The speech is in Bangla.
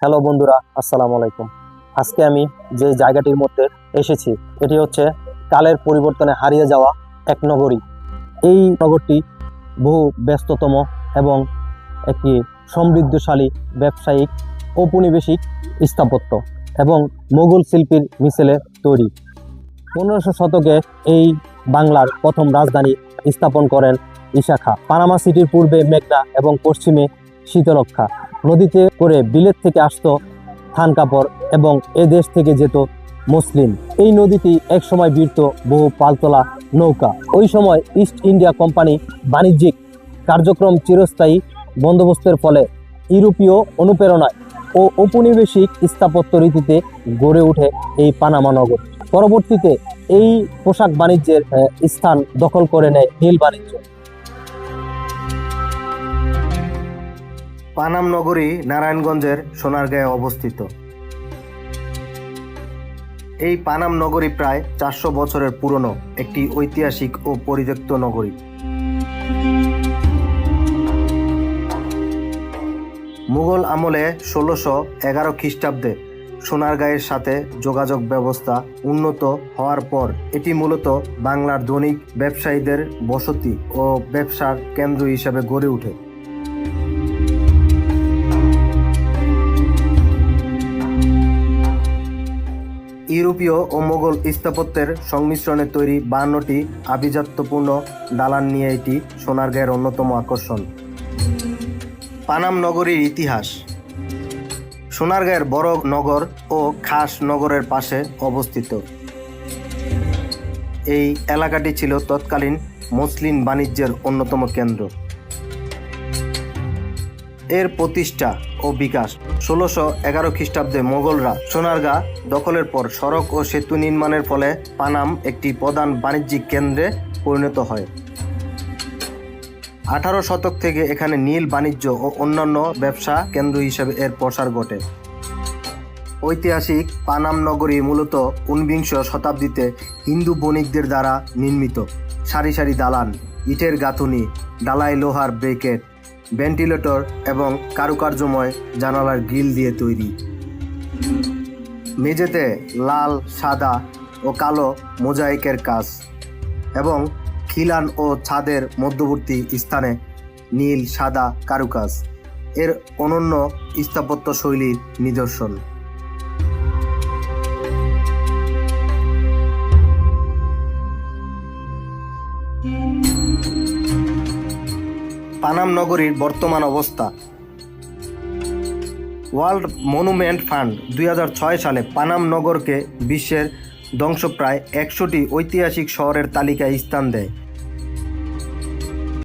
হ্যালো বন্ধুরা, আসসালামু আলাইকুম। আজকে আমি যে জায়গাটির মধ্যে এসেছি এটি হচ্ছে কালের পরিবর্তনে হারিয়ে যাওয়া এক নগরী। এই নগরটি বহু ব্যস্ততম এবং একটি সমৃদ্ধশালী ব্যবসায়িক ঔপনিবেশিক স্থাপত্য এবং মোগল শিল্পীর মিশেলে তৈরি। 1500 শতকে এই বাংলার প্রথম রাজধানী স্থাপন করেন ঈসা খাঁ। পানামা সিটির পূর্বে মেঘনা এবং পশ্চিমে শীতলক্ষা। নদীতে করে বিলেত থেকে আসতো থান কাপড় এবং এ দেশ থেকে যেত মুসলিম। এই নদীটি একসময় ভিড়ত বহু পালতোলা নৌকা। ওই সময় ইস্ট ইন্ডিয়া কোম্পানি বাণিজ্যিক কার্যক্রম চিরস্থায়ী বন্দোবস্তের ফলে ইউরোপীয় অনুপ্রেরণায় ও ঔপনিবেশিক স্থাপত্য রীতিতে গড়ে ওঠে এই পানামা নগর। পরবর্তীতে এই পোশাক বাণিজ্যের স্থান দখল করে নেয় নীল বাণিজ্য। পানাম নগরী নারায়ণগঞ্জের সোনারগাঁয়ে অবস্থিত। এই পানাম নগরী প্রায় 400 বছরের পুরনো একটি ঐতিহাসিক ও পরিত্যক্ত নগরী। মুঘল আমলে 1611 খ্রিস্টাব্দে সোনারগাঁয়ের সাথে যোগাযোগ ব্যবস্থা উন্নত হওয়ার পর এটি মূলত বাংলার ধনিক ব্যবসায়ীদের বসতি ও ব্যবসার কেন্দ্র হিসেবে গড়ে ওঠে। ইউরোপীয় ও মোগল স্থাপত্যের সংমিশ্রণে তৈরি 52টি আভিজাত্যপূর্ণ দালান নিয়ে এটি সোনারগাঁয়ের অন্যতম আকর্ষণ। পানাম নগরীর ইতিহাস। সোনারগাঁয়ের বড় নগর ও খাস নগরের পাশে অবস্থিত এই এলাকাটি ছিল তৎকালীন মুসলিম বাণিজ্যের অন্যতম কেন্দ্র। এর প্রতিষ্ঠা ও বিকাশ 1611 খ্রিস্টাব্দে মোগলরা সোনারগাঁ দখলের পর সড়ক ও সেতু নির্মাণের ফলে পানাম একটি প্রধান বাণিজ্যিক কেন্দ্রে পরিণত হয়। 18 শতক থেকে এখানে নীল বাণিজ্য ও অন্যান্য ব্যবসা কেন্দ্র হিসেবে এর প্রসার ঘটে। ঐতিহাসিক পানাম নগরী মূলত 19বিংশ শতাব্দীতে হিন্দু বণিকদের দ্বারা নির্মিত। সারি সারি দালান, ইটের গাঁথুনি, ডালাই লোহার ব্রেকেট, ভেন্টিলেটর এবং কারুকার্যময় জানালার গ্রিল দিয়ে তৈরি। মেঝেতে লাল, সাদা ও কালো মোজাইকের কাজ এবং খিলান ও ছাদের মধ্যবর্তী স্থানে নীল সাদা কারুকাজ এর অনন্য স্থাপত্য শৈলীর নিদর্শন। পানাম নগরীর বর্তমান অবস্থা। ওয়ার্ল্ড মনুমেন্ট ফান্ড 2006 সালে পানাম নগরকে বিশ্বের ধ্বংসপ্রায় 100টি ঐতিহাসিক শহরের তালিকায় স্থান দেয়।